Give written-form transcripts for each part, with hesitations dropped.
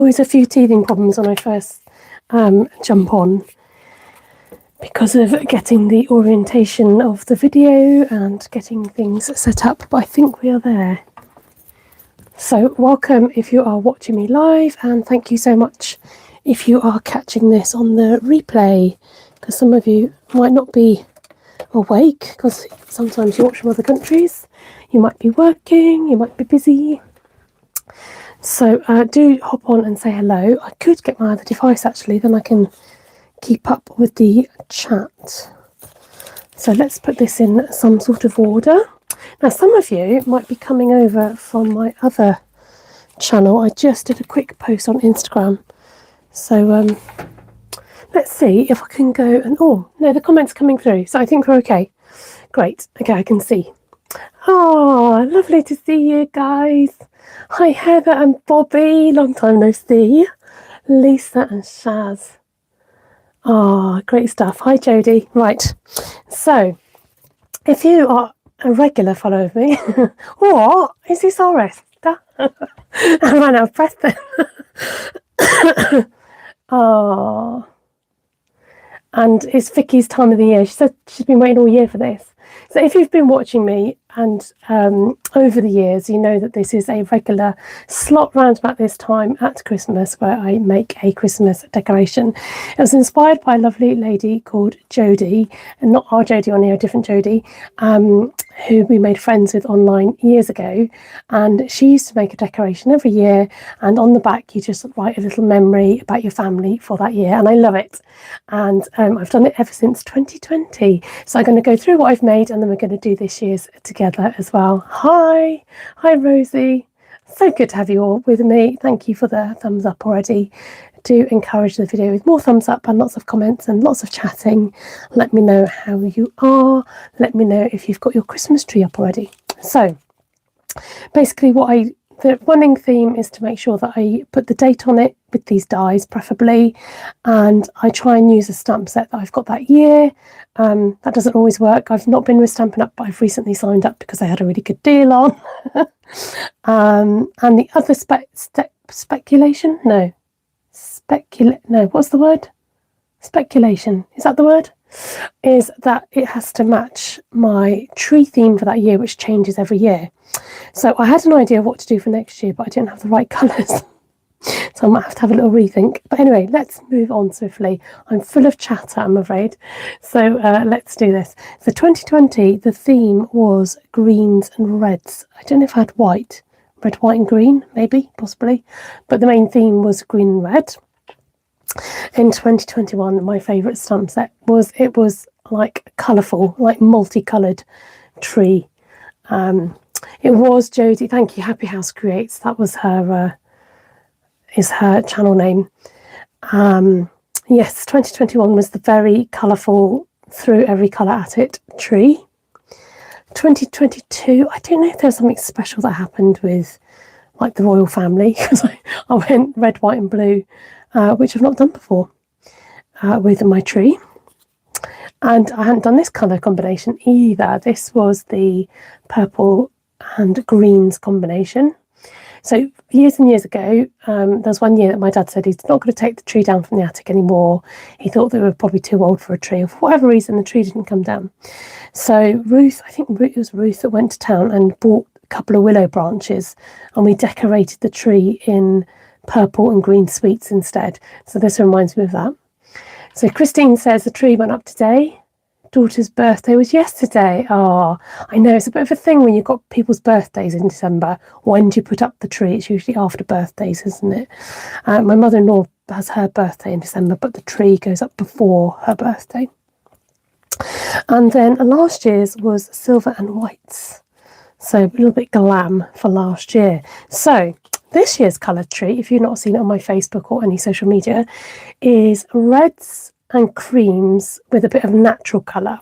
Always a few teething problems when I first jump on because of getting the orientation of the video and getting things set up, but I think we are there. So welcome if you are watching me live, and thank you so much if you are catching this on the replay, because some of you might not be awake because sometimes you watch from other countries, you might be working, you might be busy. So do hop on and say hello. I could get my other device actually, then I can keep up with the chat. So let's put this in some sort of order. Now some of you might be coming over from my other channel. I just did a quick post on Instagram. So let's see if I can go and, oh no, the comments coming through, so I think we're okay. Great, okay, I can see. Oh, lovely to see you guys. Hi Heather and Bobby, long time no see. Lisa and Shaz. Oh, great stuff. Hi Jodie. Right, so if you are a regular follower of me, what is this RS? I ran out of breath then. Oh, and it's Vicky's time of the year. She said she's been waiting all year for this. So if you've been watching me and over the years, you know that this is a regular slot round about this time at Christmas where I make a Christmas decoration. It was inspired by a lovely lady called Jodie, and not our Jodie on here, a different Jodie, who we made friends with online years ago. And she used to make a decoration every year, and on the back you just write a little memory about your family for that year, and I love it. And I've done it ever since 2020. So I'm going to go through what I've made, and then we're going to do this year's together as well. Hi Rosie, so good to have you all with me. Thank you for the thumbs up already. Do encourage the video with more thumbs up and lots of comments and lots of chatting. Let me know how you are. Let me know if you've got your Christmas tree up already. So basically the running theme is to make sure that I put the date on it with these dies preferably, and I try and use a stamp set that I've got that year. That doesn't always work. I've not been with Stampin Up, but I've recently signed up because I had a really good deal on. And the other speculation? No, what's the word? Speculation, is that the word? Is that it has to match my tree theme for that year, which changes every year. So I had an idea of what to do for next year, but I didn't have the right colours. So I might have to have a little rethink. But anyway, let's move on swiftly. I'm full of chatter, I'm afraid. So let's do this. So 2020, the theme was greens and reds. I don't know if I had white. Red, white and green, maybe, possibly. But the main theme was green and red. In 2021, my favourite stamp set was, it was like colourful, like multicoloured tree. It was Jodie, thank you, Happy House Creates. That was her, is her channel name. Yes, 2021 was the very colourful, threw every colour at it tree. 2022, I don't know if there's something special that happened with like the royal family, because I went red, white and blue, which I've not done before with my tree. And I hadn't done this colour combination either. This was the purple and greens combination. So years and years ago, there was one year that my dad said he's not going to take the tree down from the attic anymore. He thought they were probably too old for a tree, or for whatever reason the tree didn't come down. So Ruth, I think it was Ruth that went to town and bought a couple of willow branches, and we decorated the tree in purple and green sweets instead. So this reminds me of that. So Christine says the tree went up today. Daughter's birthday was yesterday. Oh, I know, it's a bit of a thing when you've got people's birthdays in December. When do you put up the tree? It's usually after birthdays, isn't it? My mother-in-law has her birthday in December, but the tree goes up before her birthday. And then last year's was silver and whites. So a little bit glam for last year. So this year's colour tree, if you've not seen it on my Facebook or any social media, is reds and creams with a bit of natural colour.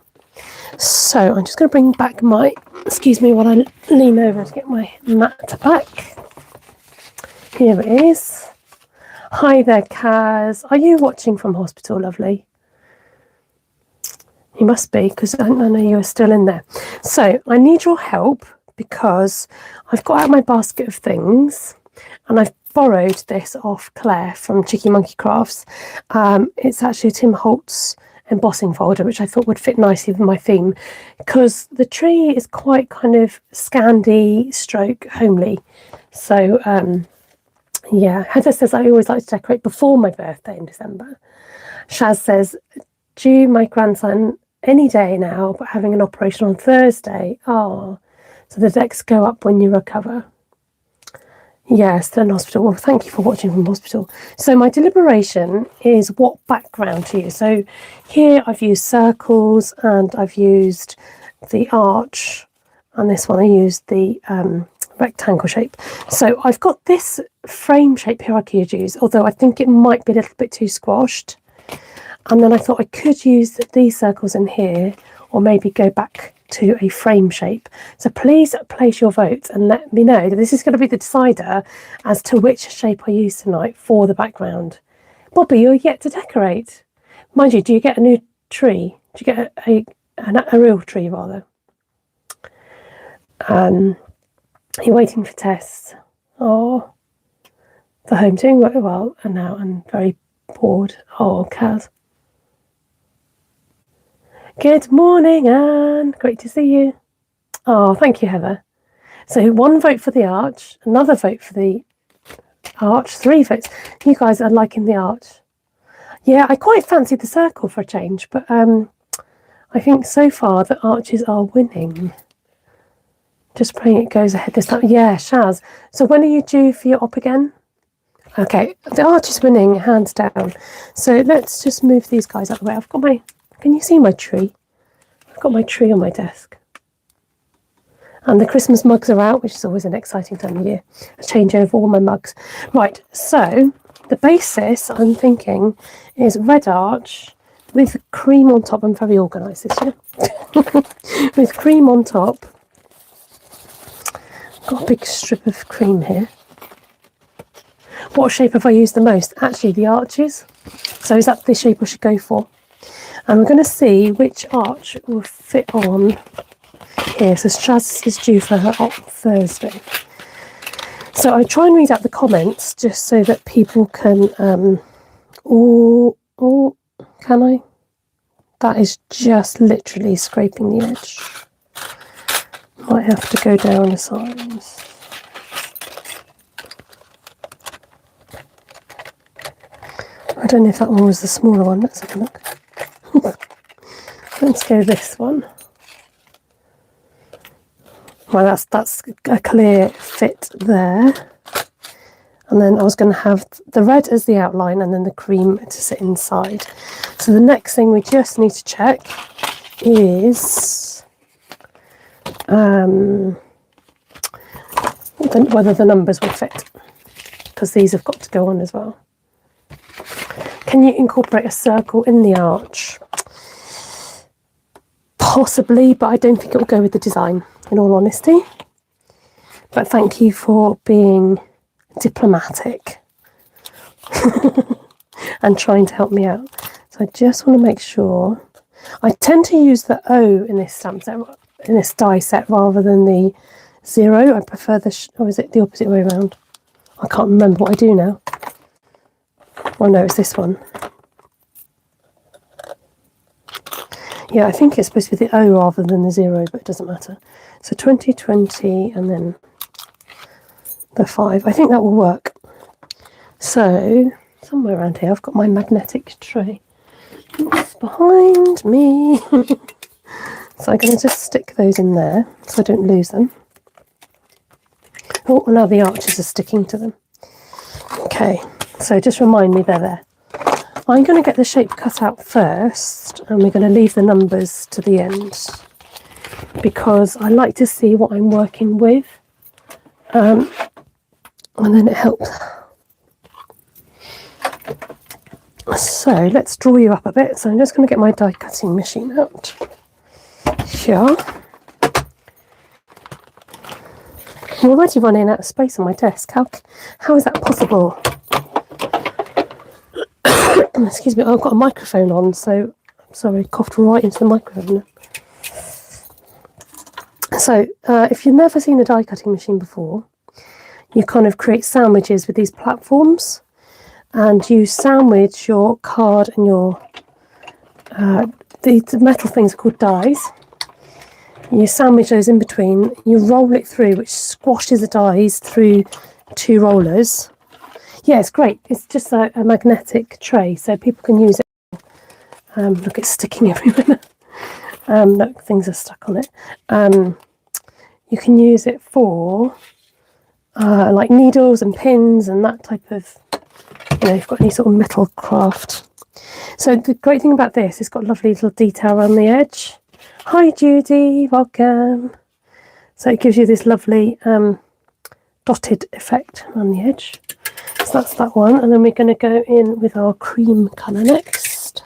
So I'm just going to bring back my, excuse me while I lean over to get my mat back. Here it is. Hi there, Kaz. Are you watching from hospital, lovely? You must be, because I know you're still in there. So I need your help because I've got out my basket of things and I've borrowed this off Claire from Cheeky Monkey Crafts. It's actually a Tim Holtz embossing folder, which I thought would fit nicely with my theme, because the tree is quite kind of Scandi stroke homely. So yeah, Heather says I always like to decorate before my birthday in December. Shaz says, due my grandson any day now, but having an operation on Thursday. Oh, so the decks go up when you recover. Yeah, still in hospital. Well, thank you for watching from hospital. So my deliberation is what background to use. So here I've used circles and I've used the arch, and this one I used the rectangle shape. So I've got this frame shape here I could use, although I think it might be a little bit too squashed. And then I thought I could use these circles in here, or maybe go back to a frame shape. So please place your votes and let me know that this is going to be the decider as to which shape I use tonight for the background. Bobby, you're yet to decorate. Mind you, do you get a new tree? Do you get a real tree rather? You're waiting for tests. Oh, the home doing very well, and now I'm very bored. Oh, Kaz. Good morning, Anne. Great to see you. Oh, thank you, Heather. So 1 vote for the arch, another vote for the arch, 3 votes. You guys are liking the arch. Yeah, I quite fancy the circle for a change, but I think so far the arches are winning. Just praying it goes ahead this time. Yeah, Shaz. So when are you due for your op again? Okay, the arch is winning, hands down. So let's just move these guys out of the way. I've got my... Can you see my tree? I've got my tree on my desk. And the Christmas mugs are out, which is always an exciting time of year. I change over all my mugs. Right, so the basis, I'm thinking, is red arch with cream on top. I'm very organised this year. With cream on top. Got a big strip of cream here. What shape have I used the most? Actually, the arches. So is that the shape I should go for? And we're going to see which arch will fit on here. So Shaz is due for her op Thursday. So I try and read out the comments just so that people can... can I? That is just literally scraping the edge. Might have to go down a size. I don't know if that one was the smaller one. Let's have a look. Let's go this one. Well, that's a clear fit there. And then I was going to have the red as the outline and then the cream to sit inside. So the next thing we just need to check is whether the numbers will fit, because these have got to go on as well. Can you incorporate a circle in the arch? Possibly, but I don't think it will go with the design, in all honesty. But thank you for being diplomatic and trying to help me out. So I just want to make sure. I tend to use the O in this stamp set, in this die set, rather than the 0. I prefer the, or is it the opposite way around? I can't remember what I do now. Oh no, it's this one. Yeah, I think it's supposed to be the O rather than the 0, but it doesn't matter. So 2020 and then the 5. I think that will work. So somewhere around here I've got my magnetic tray. It's behind me. So I'm going to just stick those in there so I don't lose them. Oh, now the arches are sticking to them. Okay, so just remind me they're there. I'm going to get the shape cut out first, and we're going to leave the numbers to the end, because I like to see what I'm working with, and then it helps. So let's draw you up a bit. So I'm just going to get my die cutting machine out. Here. I'm already running out of space on my desk. How is that possible? Excuse me, I've got a microphone on, so I'm sorry, I coughed right into the microphone. So if you've never seen a die cutting machine before, you kind of create sandwiches with these platforms, and you sandwich your card and your the metal things are called dies. You sandwich those in between, you roll it through, which squashes the dies through 2 rollers. Yeah, it's great. It's just a magnetic tray, so people can use it. Look, it's sticking everywhere. Look, things are stuck on it. You can use it for like needles and pins and that type of, if you've got any sort of metal craft. So the great thing about this, it's got lovely little detail around the edge. Hi Judy, welcome. So it gives you this lovely dotted effect on the edge. So that's that one, and then we're going to go in with our cream colour next.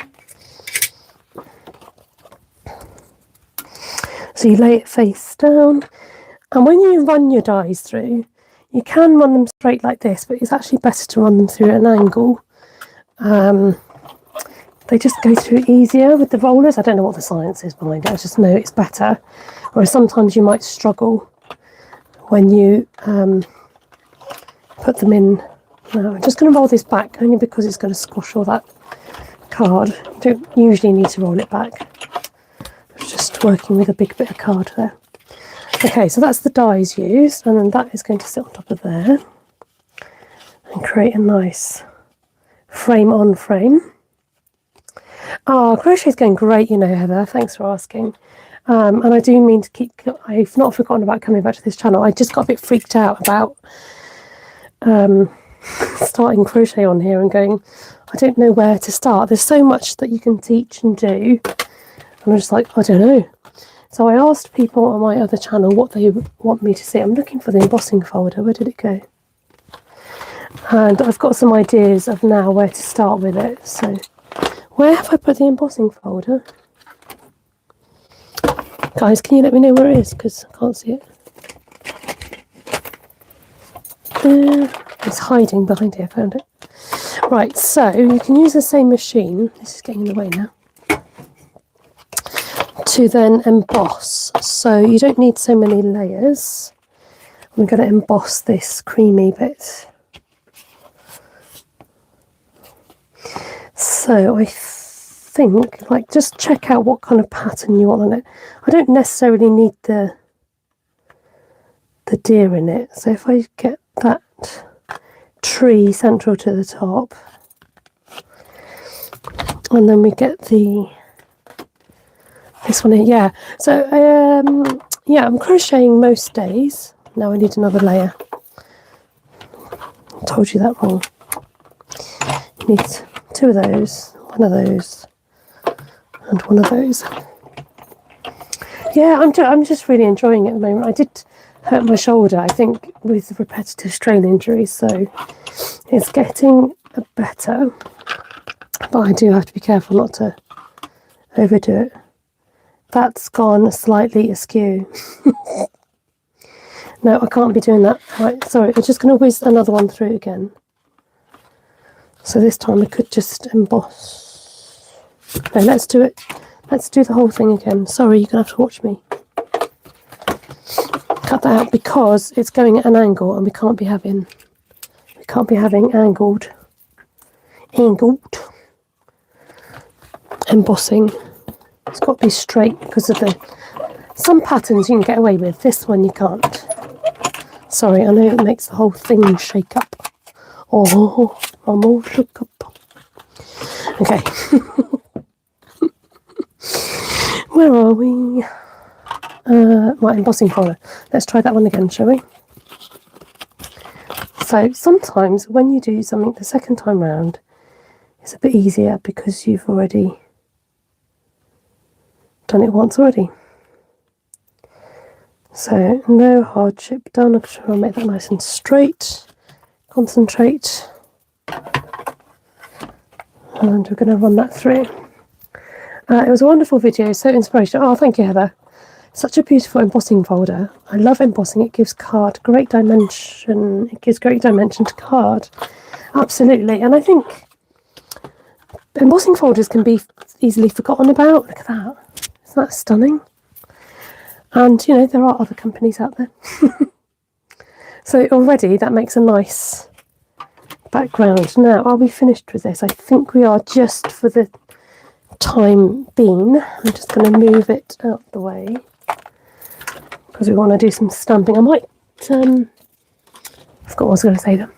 So you lay it face down, and when you run your dies through, you can run them straight like this, but it's actually better to run them through at an angle. They just go through easier with the rollers. I don't know what the science is behind it, I just know it's better. Whereas sometimes you might struggle when you put them in. Now I'm just going to roll this back, only because it's going to squash all that card. You don't usually need to roll it back. It's just working with a big bit of card there. Okay, so that's the dies used, and then that is going to sit on top of there and create a nice frame on frame. Oh, crochet's going great, Heather. Thanks for asking. And I do mean to keep, I've not forgotten about coming back to this channel. I just got a bit freaked out about starting crochet on here and going, I don't know where to start. There's so much that you can teach and do. And I'm just like, I don't know. So I asked people on my other channel what they want me to see. I'm looking for the embossing folder. Where did it go? And I've got some ideas of now where to start with it. So where have I put the embossing folder? Guys, can you let me know where it is? Because I can't see it. It's hiding behind here. I found it. Right, so you can use the same machine. This is getting in the way now. To then emboss. So you don't need so many layers. I'm going to emboss this creamy bit. So I think, just check out what kind of pattern you want on it. I don't necessarily need the deer in it. So if I get that tree central to the top, and then we get this one here. Yeah. So yeah, I'm crocheting most days. Now I need another layer. I told you that wrong. You need 2 of those, 1 of those, and 1 of those. Yeah, I'm just really enjoying it at the moment. I did hurt my shoulder, I think, with repetitive strain injuries, so it's getting better. But I do have to be careful not to overdo it. That's gone slightly askew. No, I can't be doing that. Right, sorry, I'm just going to whiz another one through again. So this time I could just emboss. No, let's do it. Let's do the whole thing again. Sorry, you're going to have to watch me. Cut that out because it's going at an angle and we can't be having angled embossing. It's got to be straight because of some patterns you can get away with. This one you can't. Sorry, I know it makes the whole thing shake up. Oh, I'm all shook up. Okay. Where are we? My embossing folder. Let's try that one again, shall we? So sometimes when you do something the second time round, it's a bit easier because you've already done it once already. So no hardship done. I'm trying to make that nice and straight. Concentrate. And we're going to run that through. It was a wonderful video, so inspirational. Oh, thank you, Heather. Such a beautiful embossing folder. I love embossing. It gives card great dimension. It gives great dimension to card. Absolutely. And I think embossing folders can be easily forgotten about. Look at that. Isn't that stunning? And, there are other companies out there. So already that makes a nice background. Now, are we finished with this? I think we are, just for the time being. I'm just going to move it out the way because we want to do some stamping. I might, I forgot what I was going to say then.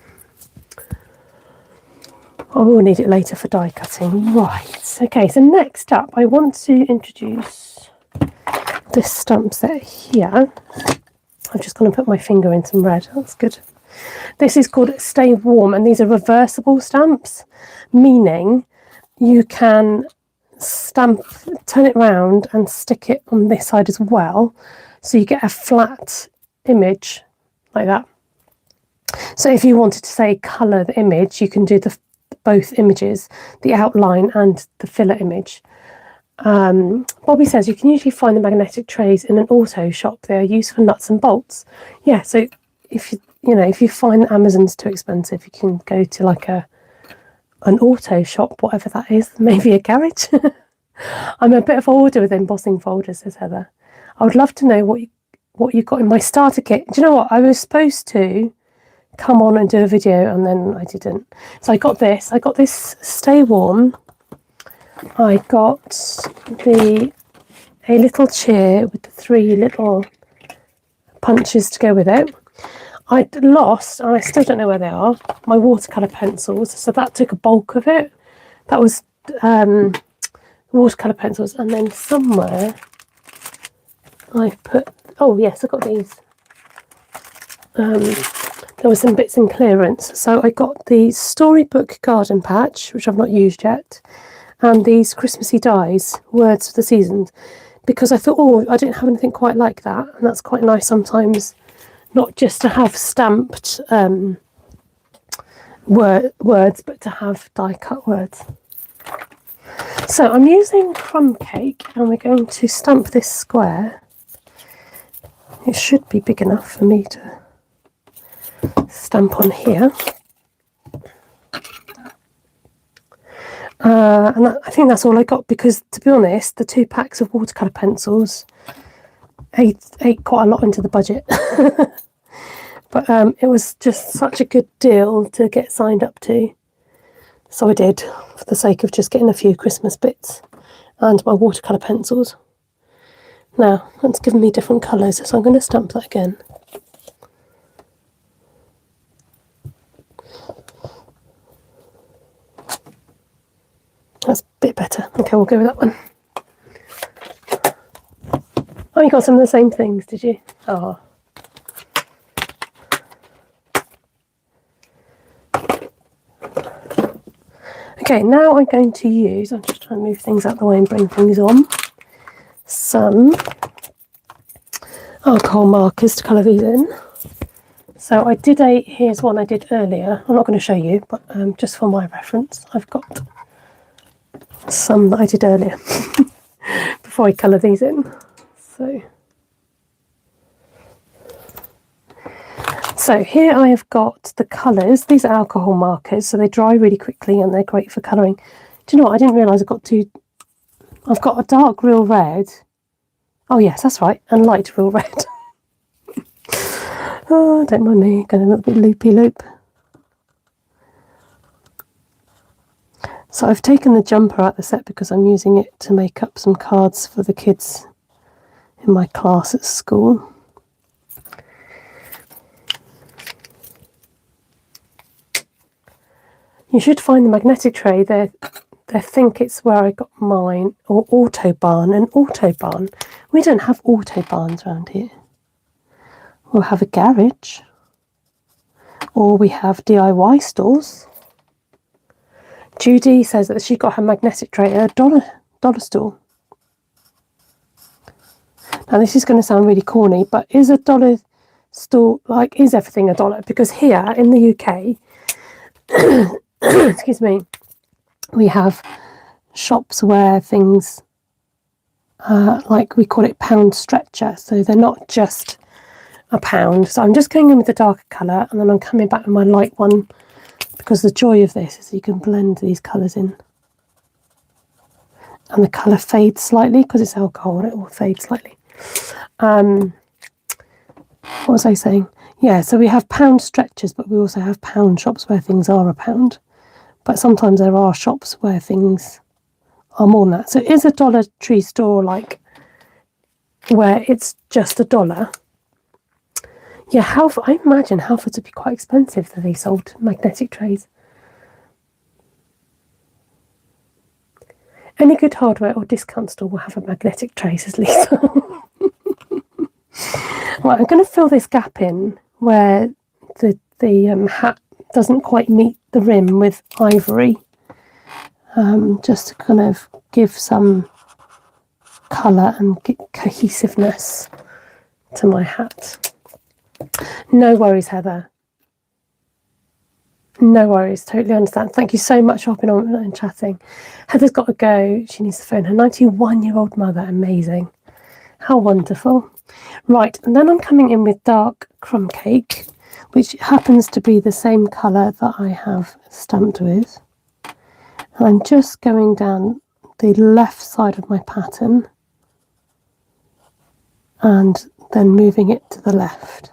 I will need it later for die cutting. Right, okay, so next up I want to introduce this stamp set here. I'm just going to put my finger in some red. That's good. This is called Stay Warm, and these are reversible stamps, meaning you can turn it round and stick it on this side as well, so you get a flat image like that. So if you wanted to, say, colour the image, you can do both images, the outline and the filler image. Bobby says you can usually find the magnetic trays in an auto shop. They are used for nuts and bolts. Yeah, so if you find Amazon's too expensive, you can go to like an auto shop, whatever that is, maybe a garage. I'm a bit of a hoarder with embossing folders, says Heather. I would love to know what you got in my starter kit. Do you know what? I was supposed to come on and do a video and then I didn't. So I got this Stay Warm. I got a little chair with the 3 little punches to go with it. I lost, and I still don't know where they are, my watercolour pencils, so that took a bulk of it. That was watercolour pencils, and then somewhere I put, oh yes, I got these. There were some bits in clearance, so I got the Storybook Garden Patch, which I've not used yet, and these Christmassy dies, Words for the Seasons, because I thought, oh, I didn't have anything quite like that, and that's quite nice sometimes, not just to have stamped words, but to have die-cut words. So I'm using crumb cake, and we're going to stamp this square. It should be big enough for me to stamp on here. And I think that's all I got, because to be honest, the 2 packs of watercolour pencils ate quite a lot into the budget. But it was just such a good deal to get signed up to, so I did, for the sake of just getting a few Christmas bits and my watercolour pencils. Now that's given me different colours, so I'm going to stamp that again. That's a bit better. Okay, we'll go with that one. Oh, you got some of the same things, did you? Oh. Okay, now I'm going to use, I'm just trying to move things out of the way and bring things on, some alcohol markers to colour these in. So I did here's one I did earlier. I'm not going to show you, but just for my reference, I've got some that I did earlier before I colour these in. So here I have got the colours. These are alcohol markers, so they dry really quickly and they're great for colouring. Do you know what? I didn't realise I've got a dark real red. Oh yes, that's right, and light real red. Oh, don't mind me, going a little bit loopy-loop. So I've taken the jumper out of the set because I'm using it to make up some cards for the kids in my class at school. You should find the magnetic tray. They think it's where I got mine, or Autobarn. And Autobarn, we don't have Autobarns around here. We'll have a garage, or we have DIY stores. Judy says that she got her magnetic tray at a dollar store. Now this is going to sound really corny, but is a dollar store, like, is everything $1? Because here in the UK, excuse me, we have shops where things, like we call it pound stretcher, so they're not just a pound. So I'm just going in with the darker colour, and then I'm coming back with my light one, because the joy of this is you can blend these colours in. And the colour fades slightly, because it's alcohol, it will fade slightly. What was I saying? Yeah, so we have pound stretchers, but we also have pound shops where things are a pound. But sometimes there are shops where things are more than that. So it is a Dollar Tree store, like, where it's just $1. Yeah, I imagine Halfords would be quite expensive that they sold magnetic trays. Any good hardware or discount store will have a magnetic tray, says Lisa. Right, I'm going to fill this gap in where the hat doesn't quite meet the rim with ivory, just to kind of give some colour and cohesiveness to my hat. No worries, Heather. No worries, totally understand. Thank you so much for hopping on and chatting. Heather's got to go. She needs to phone her 91-year-old mother. Amazing. How wonderful. Right, and then I'm coming in with dark crumb cake, which happens to be the same colour that I have stamped with. And I'm just going down the left side of my pattern and then moving it to the left,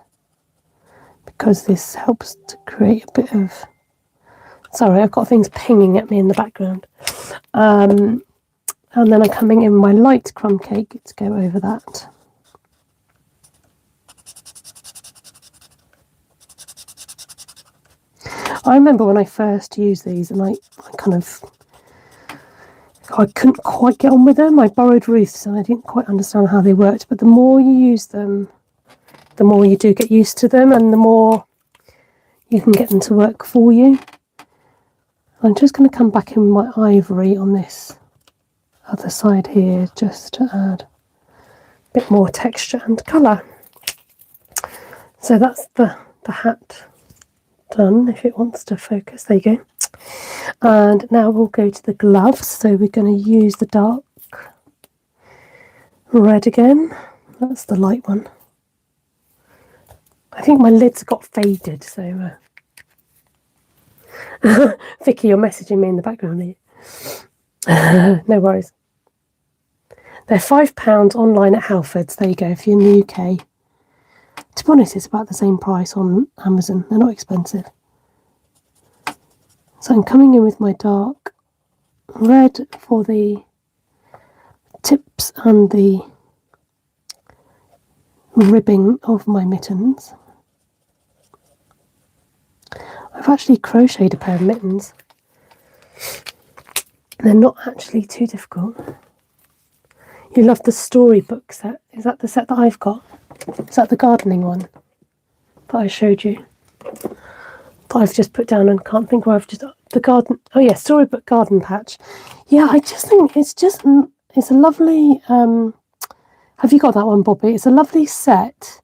because this helps to create a bit of... Sorry, I've got things pinging at me in the background. And then I'm coming in my light crumb cake to go over that. I remember when I first used these, and I couldn't quite get on with them. I borrowed Ruth's and I didn't quite understand how they worked, but the more you use them, the more you do get used to them, and the more you can get them to work for you. I'm just going to come back in with my ivory on this other side here, just to add a bit more texture and colour. So that's the hat done, if it wants to focus. There you go. And now we'll go to the gloves. So we're going to use the dark red again. That's the light one. I think my lids got faded, so Vicky, you're messaging me in the background here. No worries. They're £5 online at Halfords. There you go, if you're in the UK. To be honest, it's about the same price on Amazon. They're not expensive. So I'm coming in with my dark red for the tips and the ribbing of my mittens. I've actually crocheted a pair of mittens. They're not actually too difficult. You love the storybook set. Is that the set that I've got? Is that the gardening one that I showed you? That I've just put down and can't think where I've just... The garden... Oh yeah, storybook garden patch. Yeah, I just think it's a lovely... have you got that one, Bobby? It's a lovely set.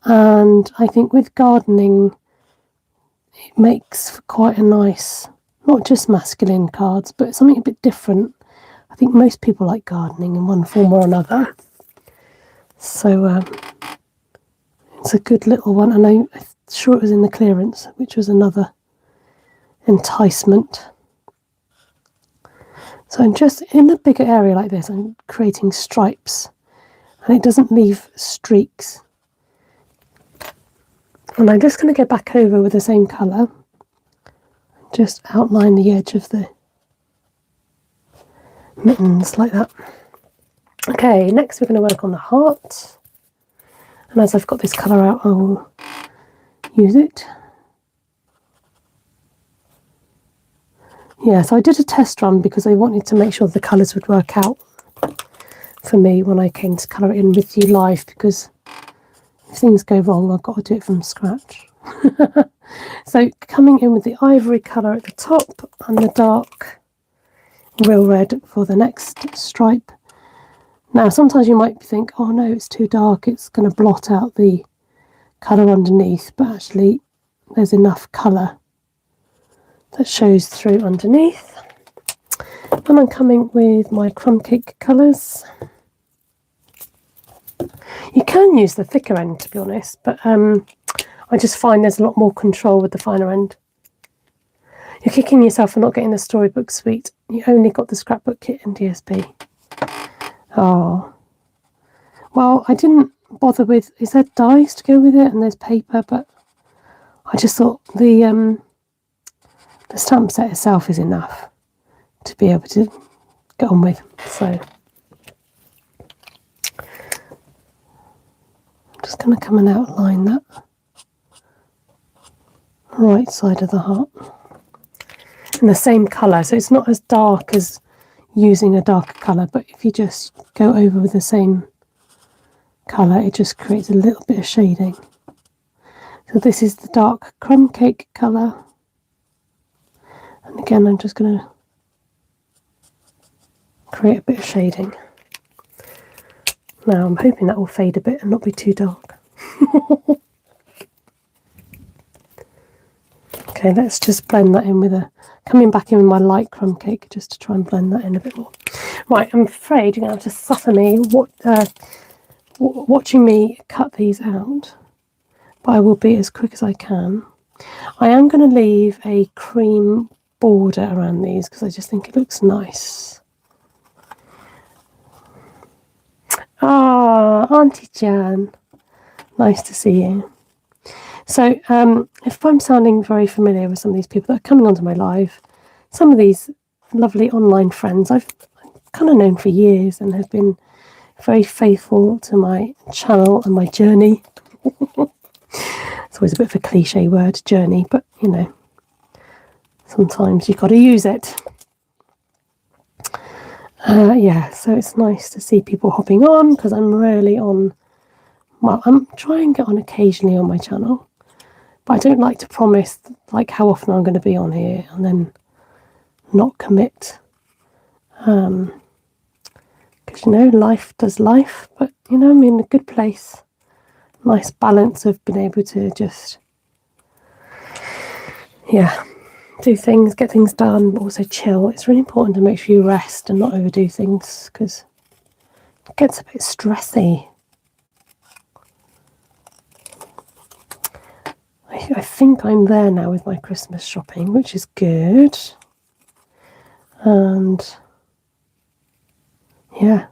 And I think with gardening, it makes for quite a nice... Not just masculine cards, but something a bit different. I think most people like gardening in one form or another. So it's a good little one. And I'm sure it was in the clearance, which was another enticement. So I'm just in a bigger area like this, I'm creating stripes. And it doesn't leave streaks. And I'm just going to go back over with the same colour. Just outline the edge of the mittens like that. Okay, next we're going to work on the heart. And as I've got this colour out, I will use it. Yeah, so I did a test run because I wanted to make sure the colours would work out for me when I came to colour it in with you live, because if things go wrong, I've got to do it from scratch. So coming in with the ivory colour at the top and the dark real red for the next stripe. Now sometimes you might think, oh no, it's too dark, it's going to blot out the colour underneath, but actually there's enough colour that shows through underneath. And I'm coming with my crumb cake colours. You can use the thicker end, to be honest, but I just find there's a lot more control with the finer end. You're kicking yourself for not getting the storybook suite. You only got the scrapbook kit in DSP. Oh. Well, I didn't bother with, is there dies to go with it and there's paper, but I just thought the stamp set itself is enough to be able to get on with. So I'm just going to come and outline that right side of the heart in the same colour, so it's not as dark as using a darker colour, but if you just go over with the same colour, it just creates a little bit of shading. So this is the dark crumb cake colour, and again I'm just going to create a bit of shading. Now I'm hoping that will fade a bit and not be too dark. Okay, let's just blend that in with coming back in with my light crumb cake just to try and blend that in a bit more. Right, I'm afraid you're going to have to suffer me watching me cut these out, but I will be as quick as I can. I am going to leave a cream border around these because I just think it looks nice. Ah, Auntie Jan, nice to see you. So if I'm sounding very familiar with some of these people that are coming onto my live, some of these lovely online friends I've kind of known for years and have been very faithful to my channel and my journey. It's always a bit of a cliche word, journey, but you know, sometimes you've got to use it. Yeah, so it's nice to see people hopping on because I'm rarely on. Well, I'm trying to get on occasionally on my channel, but I don't like to promise like how often I'm going to be on here and then not commit. Because you know, life does life, but you know, I'm in a good place. Nice balance of being able to just, yeah, do things, get things done, but also chill. It's really important to make sure you rest and not overdo things because it gets a bit stressy. I think I'm there now with my Christmas shopping, which is good. And yeah,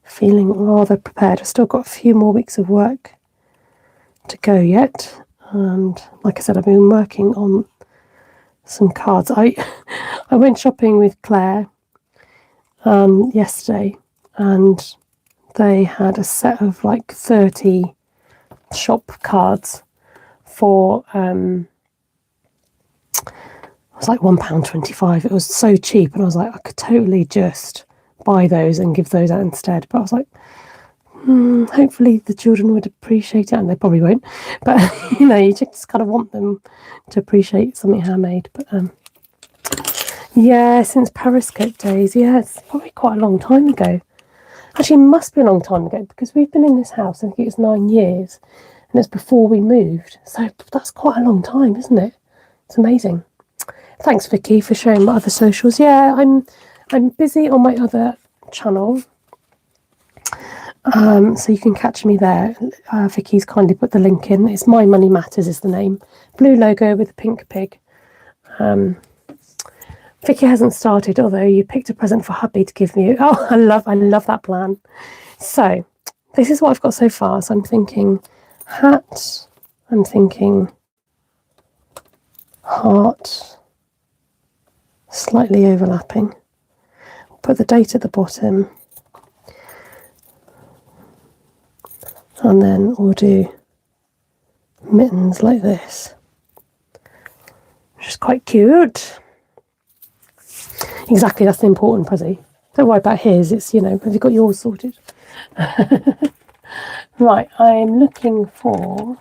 feeling rather prepared. I've still got a few more weeks of work to go yet. And like I said, I've been working on some cards. I went shopping with Claire yesterday, and they had a set of like 30 shop cards for it was like £1.25. It was so cheap, and I was like, I could totally just buy those and give those out instead. But I was like, hopefully the children would appreciate it, and they probably won't. But you know, you just kind of want them to appreciate something handmade. But yeah, since Periscope days, yeah, it's probably quite a long time ago. Actually, it must be a long time ago because we've been in this house, I think it was 9 years, and it's before we moved. So that's quite a long time, isn't it? It's amazing. Thanks, Vicky, for sharing my other socials. Yeah, I'm busy on my other channel, so you can catch me there. Vicky's kindly put the link in. It's My Money Matters is the name. Blue logo with a pink pig. Vicky hasn't started, although you picked a present for hubby to give me. Oh, I love that plan. So this is what I've got so far. So I'm thinking hat. I'm thinking heart. Slightly overlapping. Put the date at the bottom. And then we'll do mittens like this, which is quite cute. Exactly, that's the important present. Don't worry about his, it's, you know, have you got yours sorted? Right, I'm looking for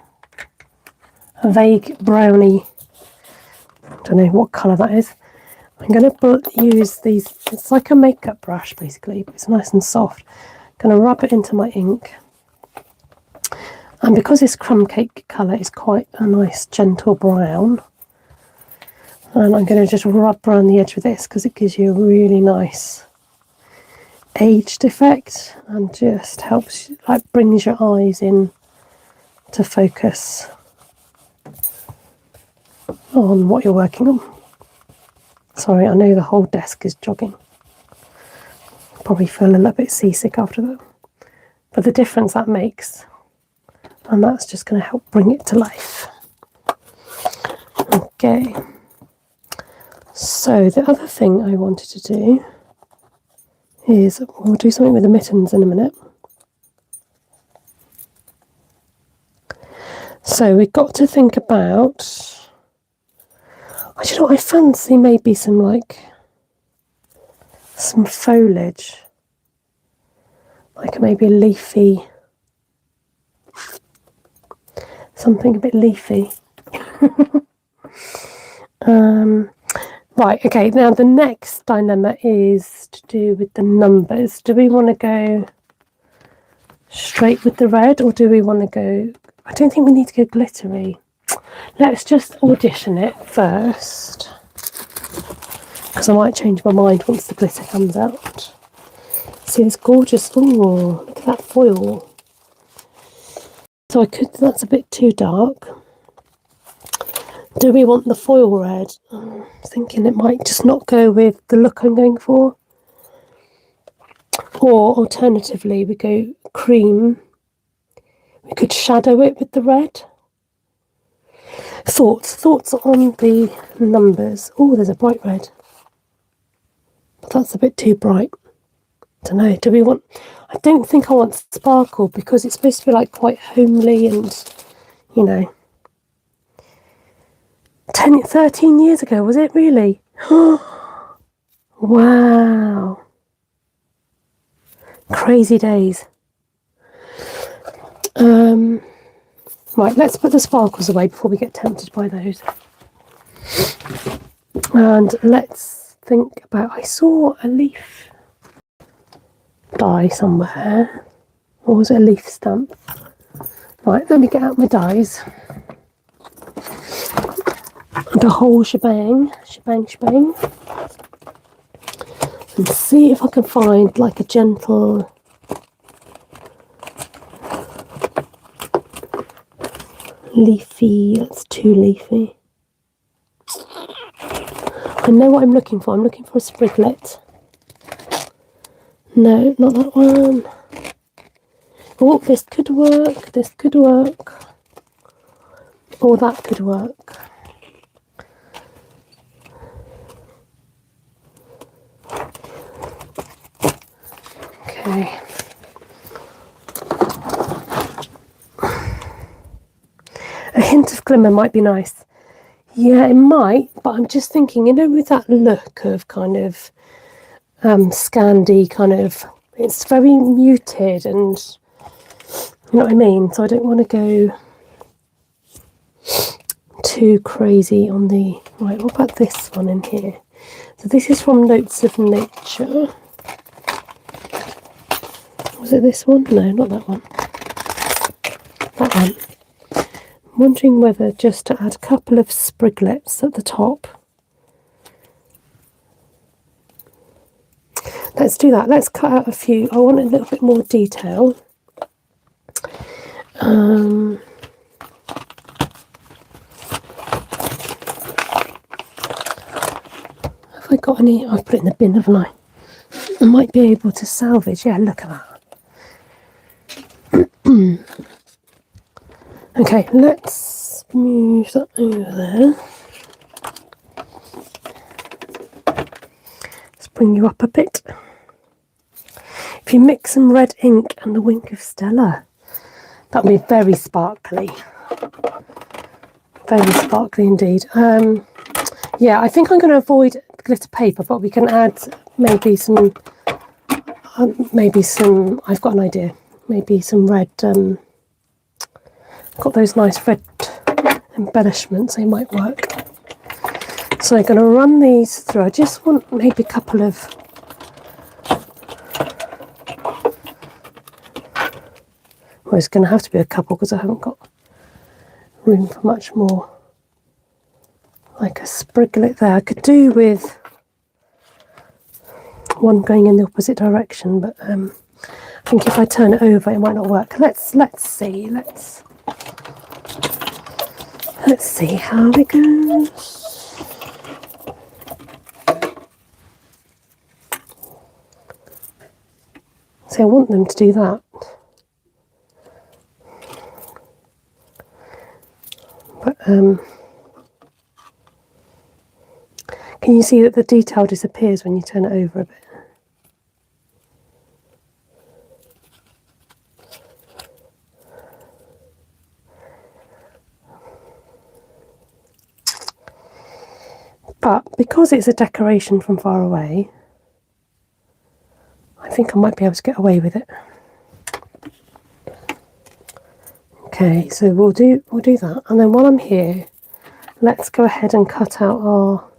a vague brownie. I don't know what colour that is. I'm going to use these, it's like a makeup brush basically, but it's nice and soft. I'm going to rub it into my ink. And because this crumb cake colour is quite a nice gentle brown, and I'm going to just rub around the edge with this because it gives you a really nice aged effect and just helps, like brings your eyes in to focus on what you're working on. Sorry, I know the whole desk is jogging. Probably feel a little bit seasick after that. But the difference that makes and that's just going to help bring it to life. Okay, so the other thing I wanted to do is, we'll do something with the mittens in a minute. So we've got to think about, I don't know, I fancy maybe some foliage, like maybe a leafy, something a bit leafy. Right, okay, now the next dilemma is to do with the numbers. Do we want to go straight with the red, or do we want to go, I don't think we need to go glittery. Let's just audition it first, because I might change my mind once the glitter comes out. See this gorgeous, oh, look at that foil. So that's a bit too dark. Do we want the foil red? I'm thinking it might just not go with the look I'm going for. Or alternatively, we go cream. We could shadow it with the red. Thoughts on the numbers. Oh, there's a bright red. That's a bit too bright. Don't know. Do we want? I don't think I want sparkle, because it's supposed to be like quite homely and, you know. 13 years ago, was it really? Wow. Crazy days. Right, let's put the sparkles away before we get tempted by those. And let's think about, I saw a leaf die somewhere. Or was it a leaf stamp? Right, let me get out my dies. The whole shebang. And see if I can find like a gentle leafy. That's too leafy. I know what I'm looking for. I'm looking for a spriglet. No, not that one. Oh, this could work. This could work. Or that could work. Okay. A hint of glimmer might be nice. Yeah, it might, but I'm just thinking, you know, with that look of kind of Scandi kind of, it's very muted, and you know what I mean? So I don't want to go too crazy on the, right, what about this one in here? So this is from Notes of Nature. Was it this one? No, not that one. That one. I'm wondering whether just to add a couple of spriglets at the top. Let's do that. Let's cut out a few. I want a little bit more detail. Have I got any? I've put it in the bin, haven't I? I might be able to salvage. Yeah, look at that. Okay, let's move that over there. Let's bring you up a bit. If you mix some red ink and the wink of Stella, that would be very sparkly. Very sparkly indeed. Yeah, I think I'm going to avoid glitter paper, but we can add maybe some, I've got an idea. Maybe some red, got those nice red embellishments, they might work. So I'm going to run these through. I just want maybe a couple of, well, it's going to have to be a couple because I haven't got room for much more. Like a spriglet there. I could do with one going in the opposite direction, but I think if I turn it over it might not work. Let's see. Let's see how it goes. So I want them to do that. Can you see that the detail disappears when you turn it over a bit? But because it's a decoration from far away, I think I might be able to get away with it. Okay, so we'll do that, and then while I'm here, let's go ahead and cut out our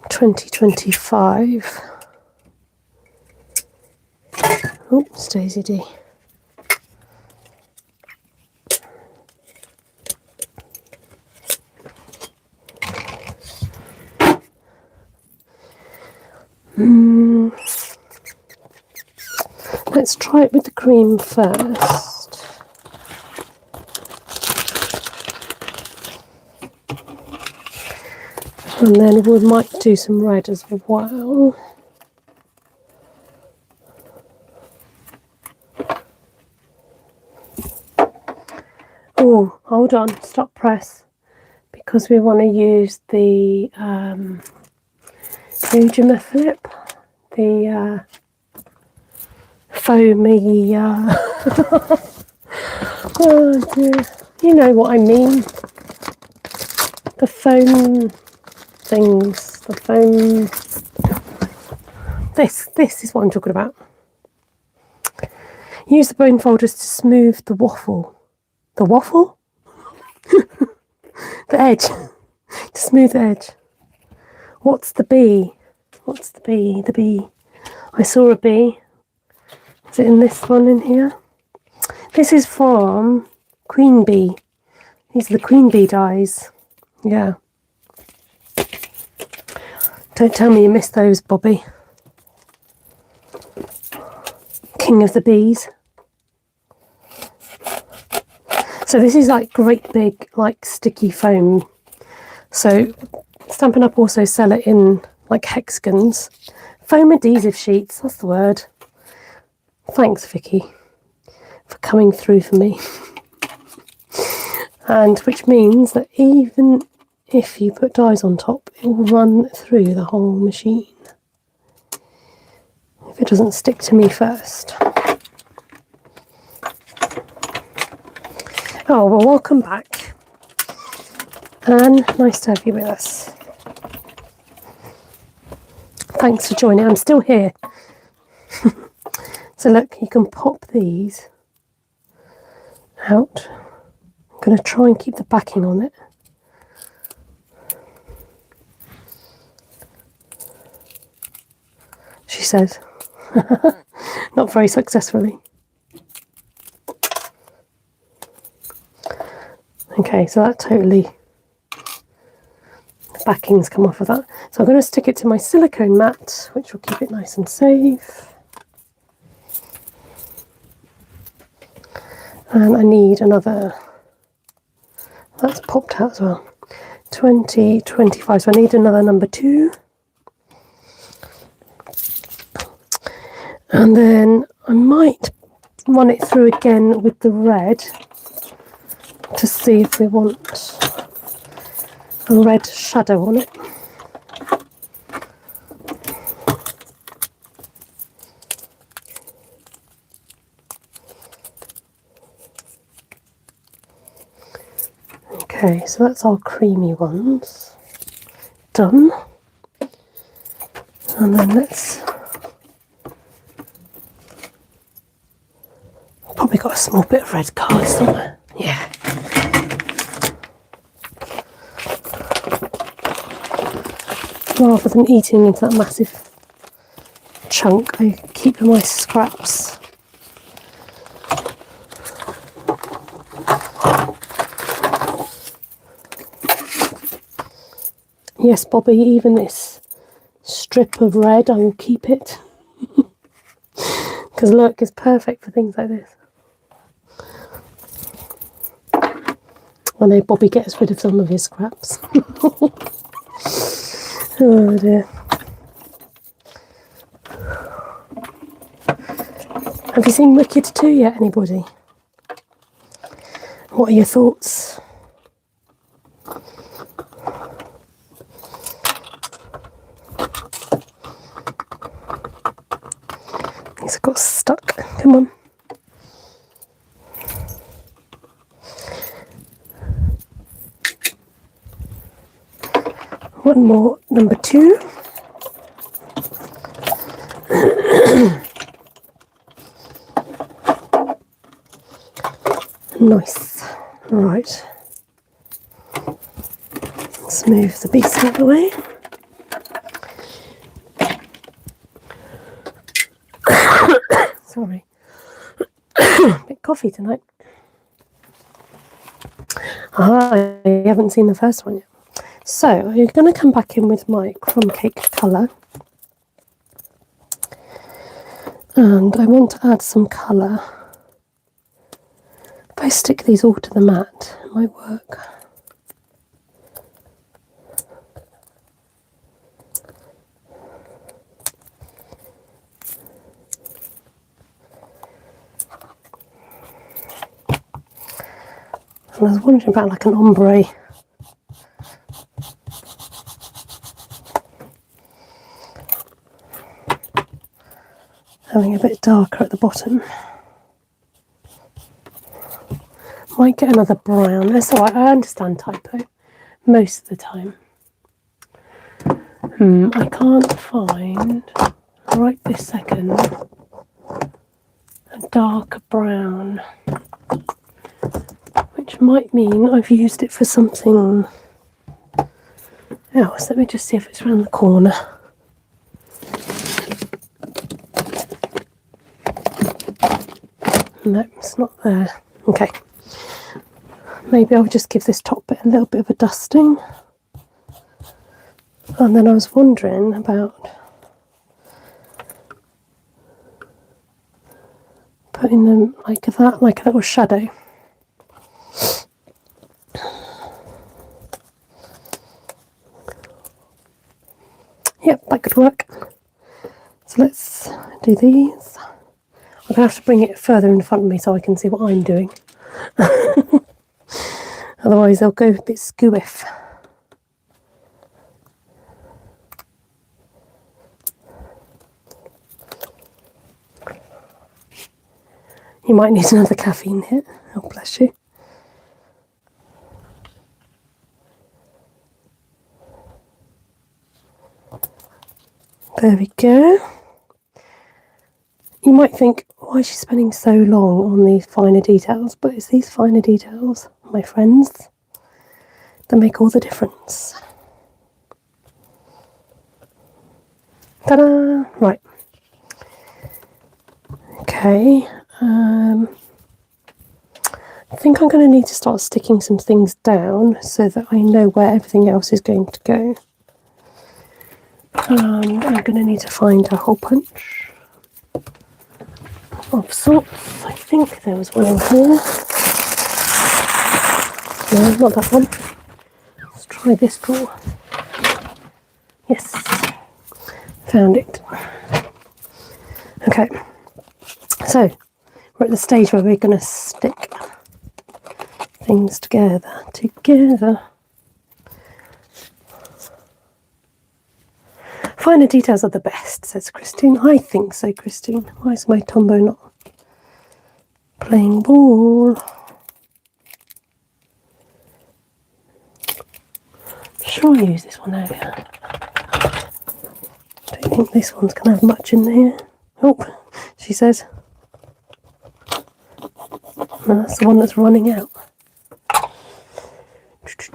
2025. Oops, Daisy D. Let's try it with the cream first. And then we might do some red as well. Oh, hold on, stop press. Because we want to use the Ujima flip, the foamy, oh dear, you know what I mean. The foam things, the foam, this is what I'm talking about. Use the bone folders to smooth the waffle. The waffle? The edge. To smooth the edge. What's the bee? What's the bee? The bee. I saw a bee. Is it in this one in here? This is from Queen Bee. These are the Queen Bee dies. Yeah. Don't tell me you missed those, Bobby. King of the bees. So this is like great big, like sticky foam. So Stampin' Up also sell it in like hexagons. Foam adhesive sheets, that's the word. Thanks, Vicky, for coming through for me. And which means that even if you put dies on top, it will run through the whole machine. If it doesn't stick to me first. Oh, well, welcome back. Anne, nice to have you with us. Thanks for joining. I'm still here. So look, you can pop these out. I'm going to try and keep the backing on it. She says. Not very successfully. Okay, so that totally, the backings come off of that. So I'm going to stick it to my silicone mat, which will keep it nice and safe. And I need another, that's popped out as well, 20, 25, so I need another number 2. And then I might run it through again with the red to see if we want a red shadow on it. Okay, so that's our creamy ones done. And then let's, probably got a small bit of red card somewhere. Yeah. Rather than eating into that massive chunk, I keep my scraps. Yes, Bobby, even this strip of red, I will keep it. Because look, it's perfect for things like this. I know Bobby gets rid of some of his scraps. Oh dear. Have you seen Wicked 2 yet, anybody? What are your thoughts? It's got stuck. Come on. One more, number 2. Nice. Right. Let's move the beast out of the way. Sorry. A bit coffee tonight. I haven't seen the first one yet. So I'm going to come back in with my crumb cake colour. And I want to add some colour. If I stick these all to the mat, it might work. And I was wondering about like an ombre. Having a bit darker at the bottom. Might get another brown. That's alright, I understand typo most of the time. I can't find, right this second, a darker brown. Which might mean I've used it for something else. Let me just see if it's around the corner. No, it's not there. Okay. Maybe I'll just give this top bit a little bit of a dusting. And then I was wondering about putting them like that, like a little shadow. Yep, that could work. So let's do these. I'm going to have to bring it further in front of me so I can see what I'm doing. Otherwise they'll go a bit skewiff. You might need another caffeine hit. Oh, bless you. There we go. You might think, why is she spending so long on these finer details? But it's these finer details, my friends, that make all the difference. Ta-da! Right. Okay. I think I'm going to need to start sticking some things down so that I know where everything else is going to go. I'm going to need to find a hole punch of sorts. I think there was one in here. No, not that one. Let's try this drawer. Yes, found it. Okay, so we're at the stage where we're going to stick things together. Finer details are the best, says Christine. I think so, Christine. Why is my Tombow not playing ball? I'm sure I used this one earlier. Don't think this one's going to have much in there. Oh, she says. No, that's the one that's running out. Let's try.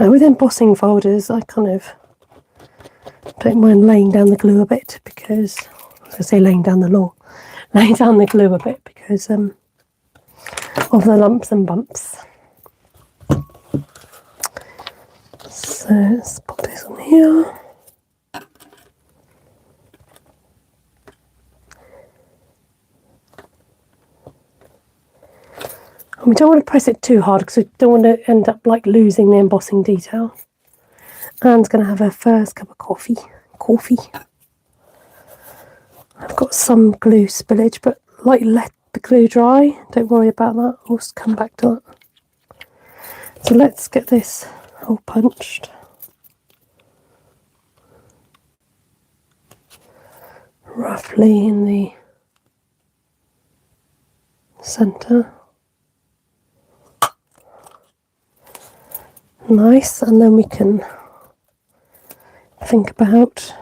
Now with embossing folders, I kind of don't mind laying down the glue a bit because, I say laying down the glue a bit because of the lumps and bumps. So let's pop this on here. And we don't want to press it too hard because we don't want to end up like losing the embossing detail. Anne's going to have her first cup of coffee. I've got some glue spillage, but like let the glue dry. Don't worry about that. We'll come back to that. So let's get this hole punched. Roughly in the centre. Nice, and then we can think about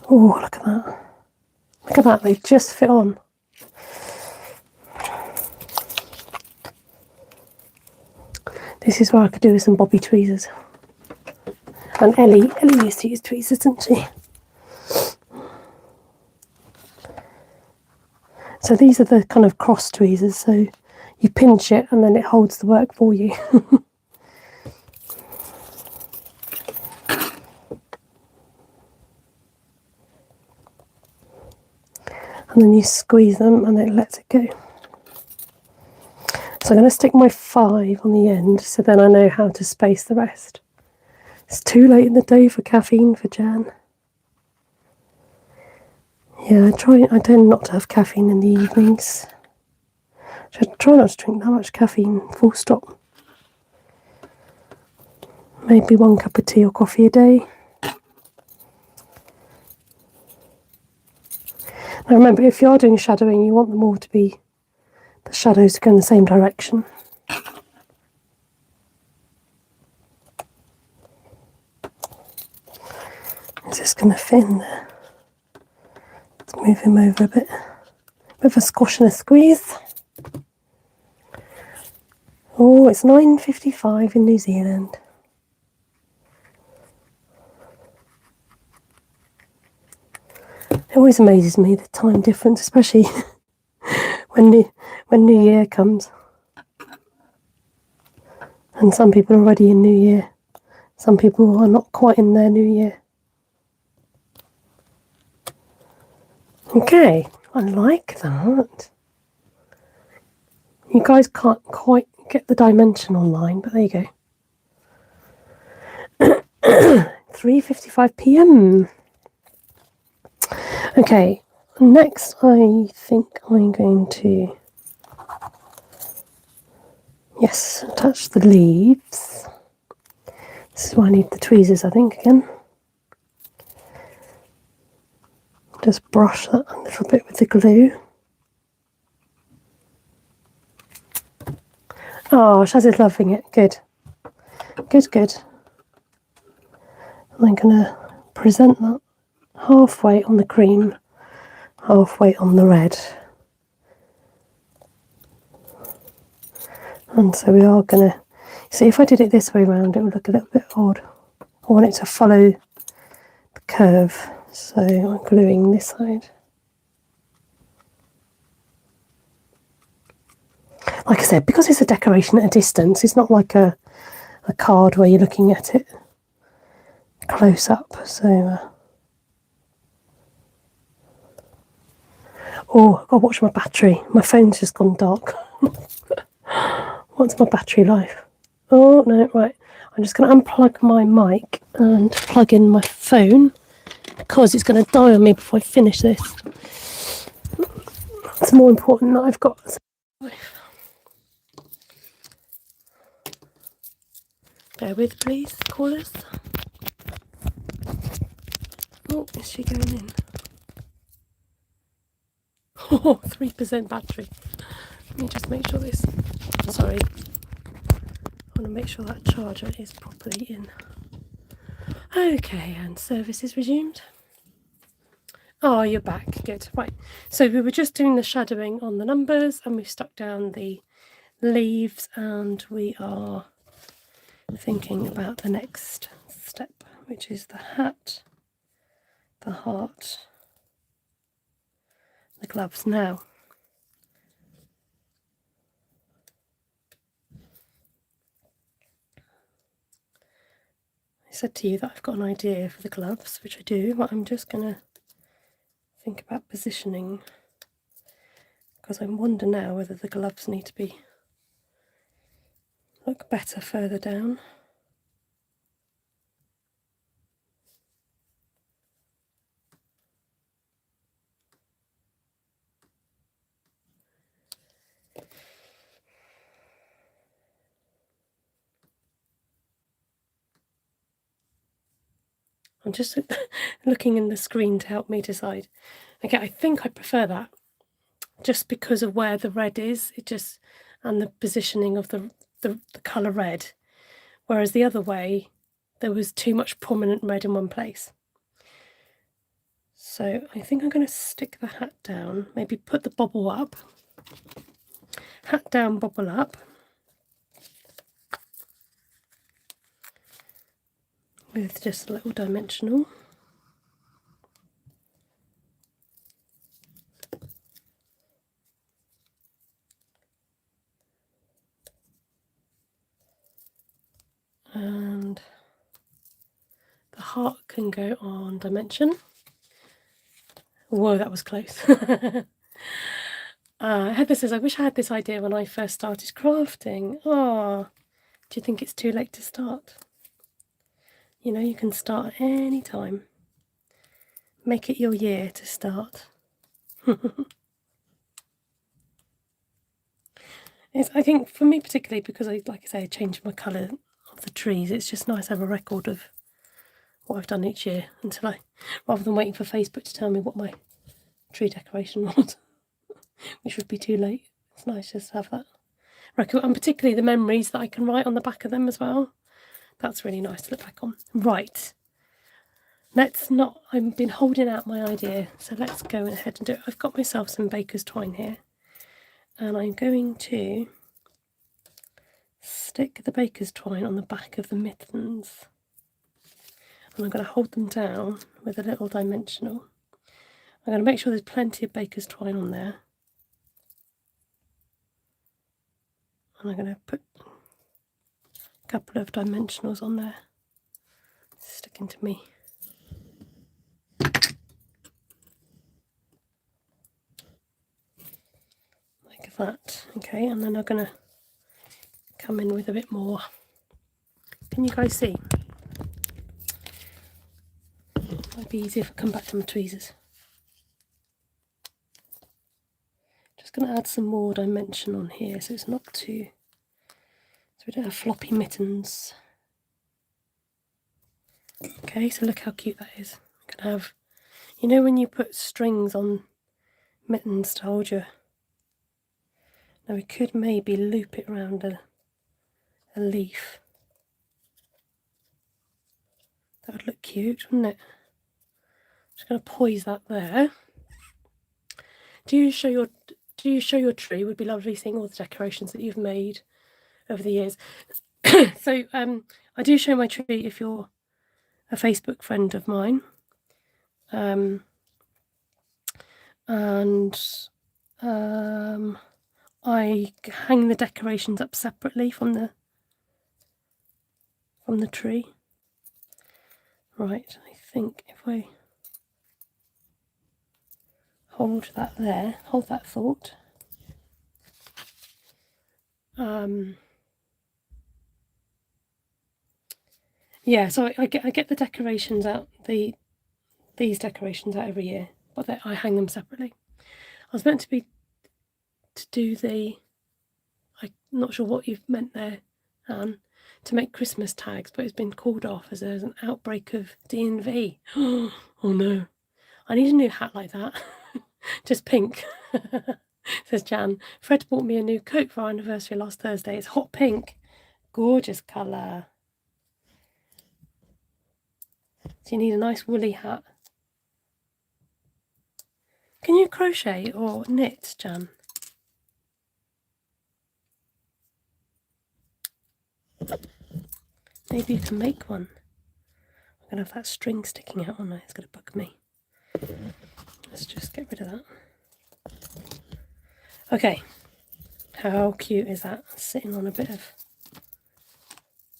oh, look at that. Look at that, they just fit on. This is where I could do with some bobby tweezers. And Ellie used to use tweezers, didn't she? So these are the kind of cross tweezers, so you pinch it and then it holds the work for you. And then you squeeze them and it lets it go. So I'm going to stick my 5 on the end so then I know how to space the rest. It's too late in the day for caffeine for Jan. Yeah, I tend not to have caffeine in the evenings. I try not to drink that much caffeine, full stop. Maybe 1 cup of tea or coffee a day. Now remember, if you are doing shadowing, you want them all to be, the shadows to go in the same direction. Is this going to fit in there? Let's move him over a bit. With a squash and a squeeze. Oh, it's 9:55 in New Zealand. It always amazes me, the time difference, especially when New Year comes. And some people are already in New Year. Some people are not quite in their New Year. Okay, I like that. You guys can't quite get the dimension online, but there you go. 3:55 p.m. Okay, next I think I'm going to, yes, attach the leaves. This is why I need the tweezers, I think, again. Just brush that a little bit with the glue. Oh, Shaz is loving it. Good. Good, good. And I'm going to present that halfway on the cream, halfway on the red. And so we are going to, see, if I did it this way around, it would look a little bit odd. I want it to follow the curve, so I'm gluing this side. Like I said, because it's a decoration at a distance, it's not like a card where you're looking at it close up. So, oh, I've got to watch my battery. My phone's just gone dark. What's my battery life? Oh, no, right. I'm just going to unplug my mic and plug in my phone because it's going to die on me before I finish this. It's more important that I've got. Bear with, please, callers. Oh, is she going in? Oh, 3% battery. Let me just make sure this. Sorry. I want to make sure that charger is properly in. Okay, and service is resumed. Oh, you're back. Good. Right. So we were just doing the shadowing on the numbers and we've stuck down the leaves and we are thinking about the next step, which is the hat, the heart, the gloves. Now, I said to you that I've got an idea for the gloves, which I do, but I'm just going to think about positioning because I wonder now whether the gloves need to look better further down. I'm just looking in the screen to help me decide. Okay, I think I prefer that, just because of where the red is, and the positioning of the colour red. Whereas the other way, there was too much prominent red in one place. So I think I'm going to stick the hat down, maybe put the bobble up. Hat down, bobble up. With just a little dimensional. And the heart can go on dimension. Whoa, that was close. Heather says, I wish I had this idea when I first started crafting. Oh, do you think it's too late to start? You know, you can start at any time. Make it your year to start. I think for me particularly, because like I say, I changed my colour of the trees, it's just nice to have a record of what I've done each year rather than waiting for Facebook to tell me what my tree decoration was, which would be too late. It's nice just to have that record, and particularly the memories that I can write on the back of them as well. That's really nice to look back on. Right. I've been holding out my idea, so let's go ahead and do it. I've got myself some baker's twine here, and I'm going to stick the baker's twine on the back of the mittens, and I'm going to hold them down with a little dimensional. I'm going to make sure there's plenty of baker's twine on there, and I'm going to put a couple of dimensionals on there, sticking to me. Like that. Okay, and then I'm going to come in with a bit more. Can you guys see? Might be easier if I come back to my tweezers. Just going to add some more dimension on here so it's not too, so we don't have floppy mittens. Okay, so look how cute that is. I'm going to have, you know when you put strings on mittens to hold your, now we could maybe loop it around a leaf. That would look cute, wouldn't it? Just going to poise that there. Do you show your tree? Would be lovely seeing all the decorations that you've made over the years. So I do show my tree if you're a Facebook friend of mine. And I hang the decorations up separately from the tree. Right, I think if I hold that there, hold that thought. Yeah, so I get the decorations out, these decorations out every year, but I hang them separately. I was meant to do I'm not sure what you've meant there, Anne, to make Christmas tags, but it's been called off as there's an outbreak of DNV. Oh no, I need a new hat like that. Just pink. Says Jan. Fred bought me a new coat for our anniversary last Thursday. It's hot pink. Gorgeous colour. So you need a nice woolly hat. Can you crochet or knit, Jan? Maybe you can make one. I'm going to have that string sticking out on there. It's going to bug me. Let's just get rid of that. Okay. How cute is that? Sitting on a bit of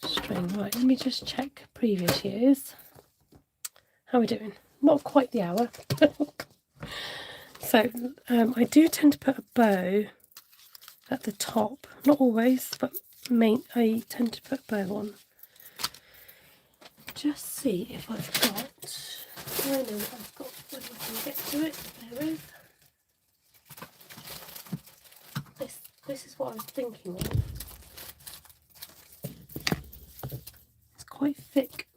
string. Right, let me just check previous years. How are we doing? Not quite the hour. So I do tend to put a bow at the top. Not always, but I tend to put a bow on. Just see if I've got, I know what I've got when I can get to it. There is. This is what I was thinking of. It's quite thick.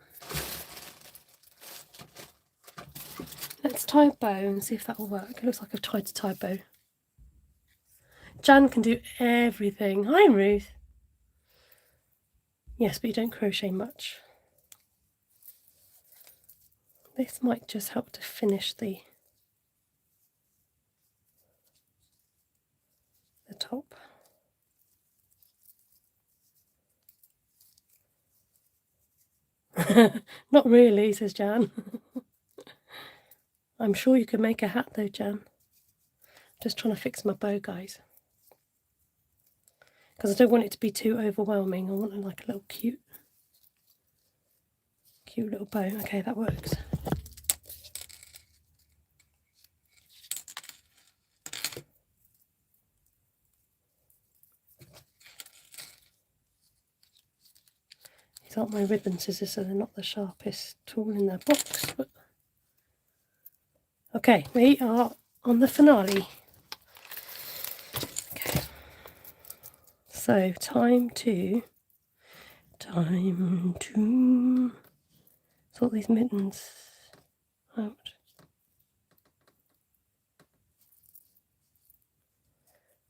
tie a bow and see if that will work. It looks like I've tried to tie a bow. Jan can do everything. Hi, Ruth. Yes, but you don't crochet much. This might just help to finish the top. Not really, says Jan. I'm sure you could make a hat though, Jan. Just trying to fix my bow, guys. Because I don't want it to be too overwhelming. I want like a little cute little bow. Okay, that works. These aren't my ribbon scissors, so they're not the sharpest tool in their box. But okay, we are on the finale. Okay, so time to sort these mittens out.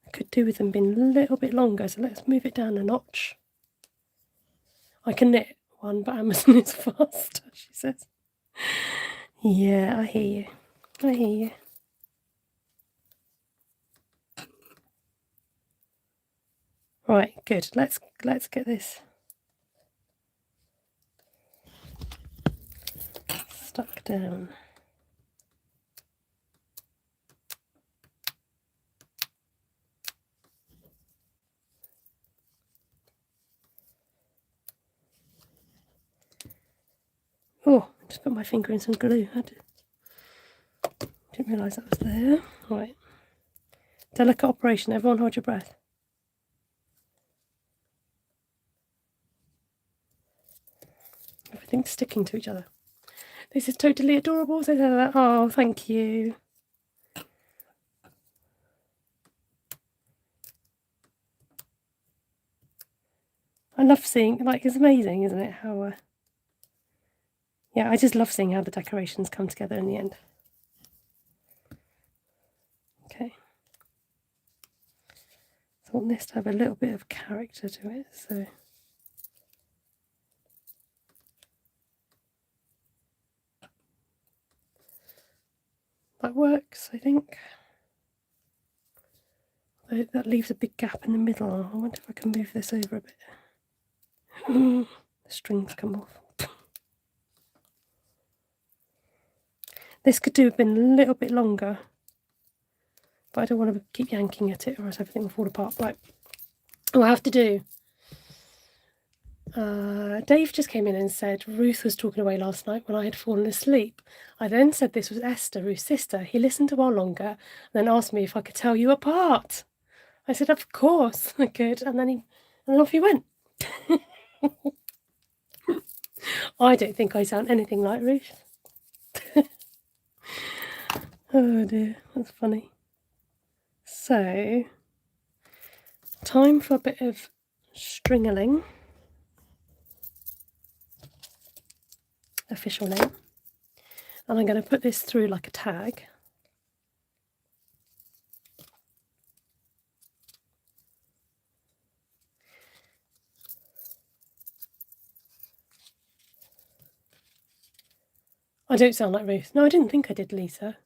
I could do with them being a little bit longer, so let's move it down a notch. I can knit one, but Amazon is faster, she says. Yeah, I hear you. I hear you. Right, good. Let's get this stuck down. Oh, I just put my finger in some glue. Didn't realise that was there. Right. Delicate operation. Everyone hold your breath. Everything's sticking to each other. This is totally adorable. Oh, thank you. I love seeing, like, it's amazing, isn't it? How, yeah, I just love seeing how the decorations come together in the end. Okay. So I want this to have a little bit of character to it, so. That works, I think. That leaves a big gap in the middle. I wonder if I can move this over a bit. The strings come off. This could have been a little bit longer, but I don't want to keep yanking at it or else everything will fall apart. Right, what I have to do. Dave just came in and said Ruth was talking away last night when I had fallen asleep. I then said this was Esther, Ruth's sister. He listened a while longer and then asked me if I could tell you apart. I said, of course I could, and then off he went. I don't think I sound anything like Ruth. Oh dear, that's funny. So, time for a bit of stringling. Official name. And I'm going to put this through like a tag. I don't sound like Ruth. No, I didn't think I did, Lisa.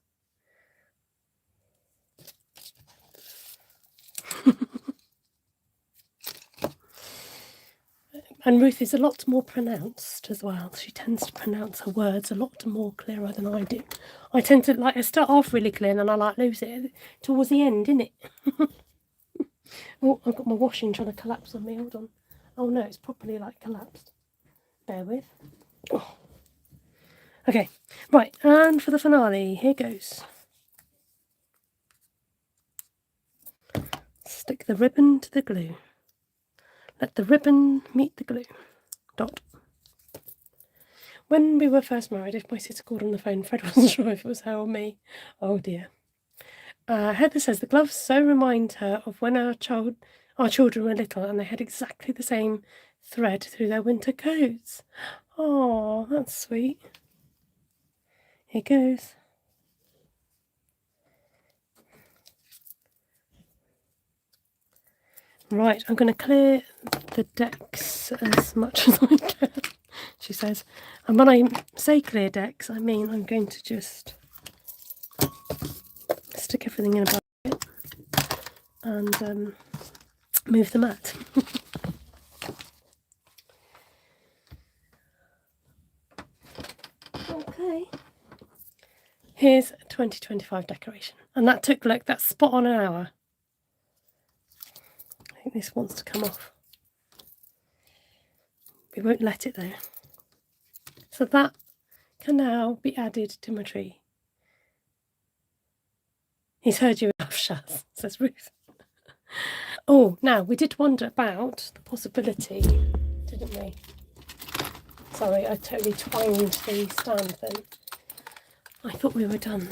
And Ruth is a lot more pronounced as well. She tends to pronounce her words a lot more clearer than I do. I tend to, like, I start off really clear and then I like lose it towards the end, innit? Oh, I've got my washing trying to collapse on me. Hold on. Oh no, it's properly like collapsed. Bear with. Oh. Okay, right, and for the finale, here goes. Stick the ribbon to the glue. Let the ribbon meet the glue. Dot. When we were first married, if my sister called on the phone, Fred wasn't sure if it was her or me. Oh dear. Heather says the gloves so remind her of when our children were little and they had exactly the same thread through their winter coats. Oh, that's sweet. Here goes. Right, I'm going to clear the decks as much as I can, she says. And when I say clear decks, I mean I'm going to just stick everything in a bucket and move the mat. Okay. Here's a 2025 decoration. And that took like that spot on an hour. I think this wants to come off. We won't let it though. So that can now be added to my tree. He's heard you enough, Shaz, says Ruth. Oh, now we did wonder about the possibility, didn't we? Sorry, I totally twanged the stand then. I thought we were done.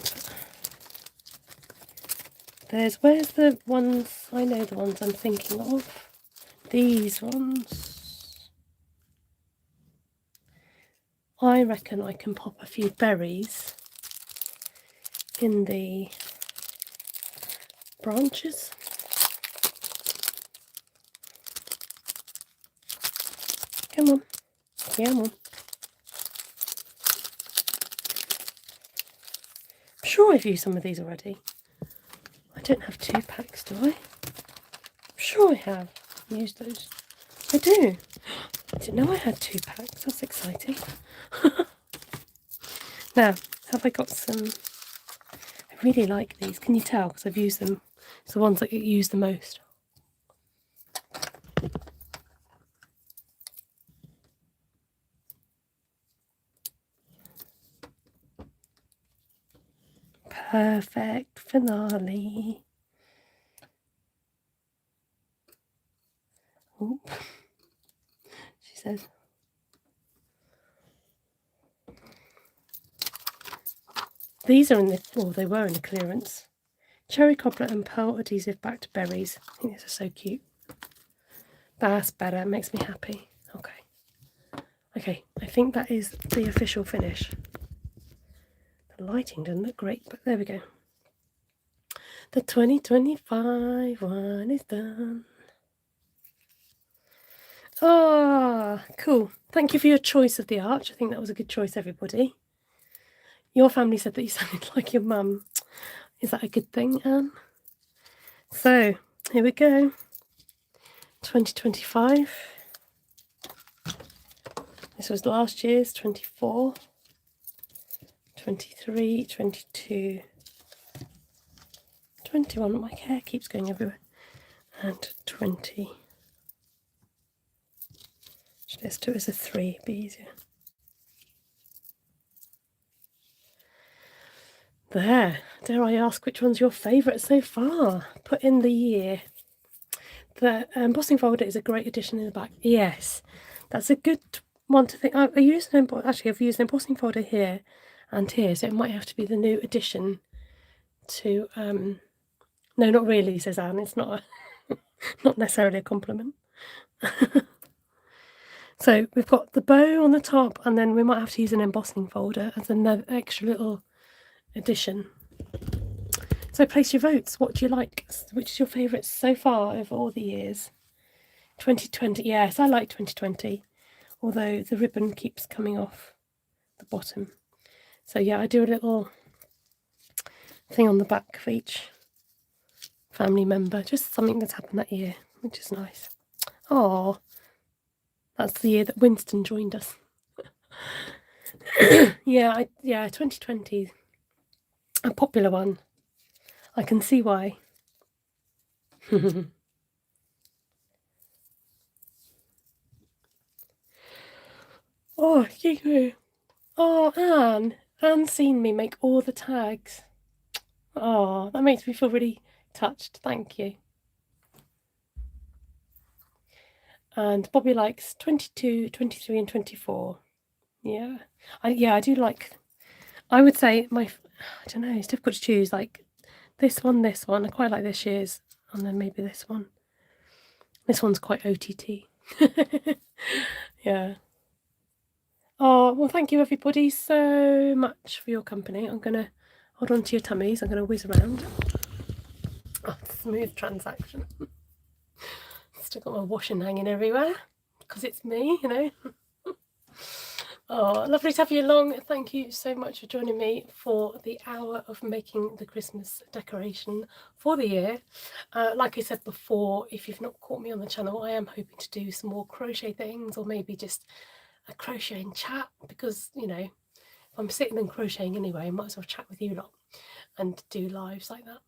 Where's the ones, I know the ones I'm thinking of. These ones. I reckon I can pop a few berries in the branches. Come on. Come on. I'm sure I've used some of these already. I don't have 2 packs, do I? I'm sure I have used those. I do. I didn't know I had 2 packs. That's exciting. Now, have I got some? I really like these. Can you tell? Because I've used them. It's the ones that get used the most. Perfect finale. Oop. She says. These are in the, well, they were in the clearance. Cherry cobbler and pearl adhesive backed berries. I think these are so cute. That's better. It makes me happy. Okay. Okay, I think that is the official finish. The lighting doesn't look great, but there we go. The 2025 one is done. Ah, cool. Thank you for your choice of the arch. I think that was a good choice, everybody. Your family said that you sounded like your mum. Is that a good thing, Anne? So, here we go. 2025. This was last year's, 24, 23, 22, 21. My hair keeps going everywhere. And 20. Let's do it as a 3, be easier. There. Dare I ask which one's your favourite so far? Put in the year. The embossing folder is a great addition in the back. Yes, that's a good one to think. I've used an embossing folder here and here, so it might have to be the new addition to. No, not really, says Anne. It's not not necessarily a compliment. So we've got the bow on the top, and then we might have to use an embossing folder as another extra little addition. So place your votes. What do you like? Which is your favourite so far over all the years? 2020. Yes, I like 2020. Although the ribbon keeps coming off the bottom. So yeah, I do a little thing on the back for each family member. Just something that's happened that year, which is nice. Oh, that's the year that Winston joined us. Yeah, 2020, a popular one. I can see why. Oh, Kiko. Oh, Anne's seen me make all the tags. Oh, that makes me feel really touched. Thank you. And Bobby likes 22, 23 and 24. Yeah. I do like, I would say I don't know, it's difficult to choose. Like this one. I quite like this year's, and then maybe this one. This one's quite OTT. Yeah. Oh, well, thank you everybody so much for your company. I'm going to hold on to your tummies. I'm going to whiz around. Oh, smooth transaction. Still got my washing hanging everywhere because it's me, you know. Oh, lovely to have you along. Thank you so much for joining me for the hour of making the Christmas decoration for the year. Like I said before, if you've not caught me on the channel, I am hoping to do some more crochet things, or maybe just a crocheting chat, because, you know, if I'm sitting and crocheting anyway, I might as well chat with you lot and do lives like that.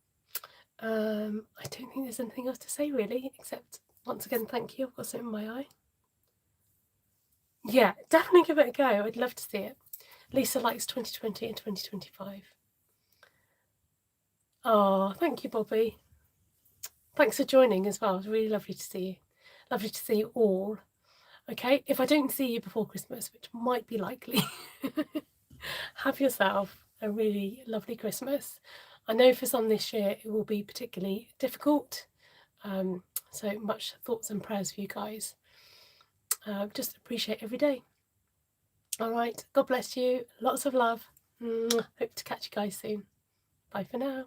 I don't think there's anything else to say really, except once again, thank you. I've got something in my eye. Yeah, definitely give it a go. I'd love to see it. Lisa likes 2020 and 2025. Oh, thank you, Bobby. Thanks for joining as well. It's really lovely to see you. Lovely to see you all. Okay, if I don't see you before Christmas, which might be likely, have yourself a really lovely Christmas. I know for some this year it will be particularly difficult. So much thoughts and prayers for you guys. Just appreciate every day. All right, God bless you. Lots of love. Hope to catch you guys soon. Bye for now.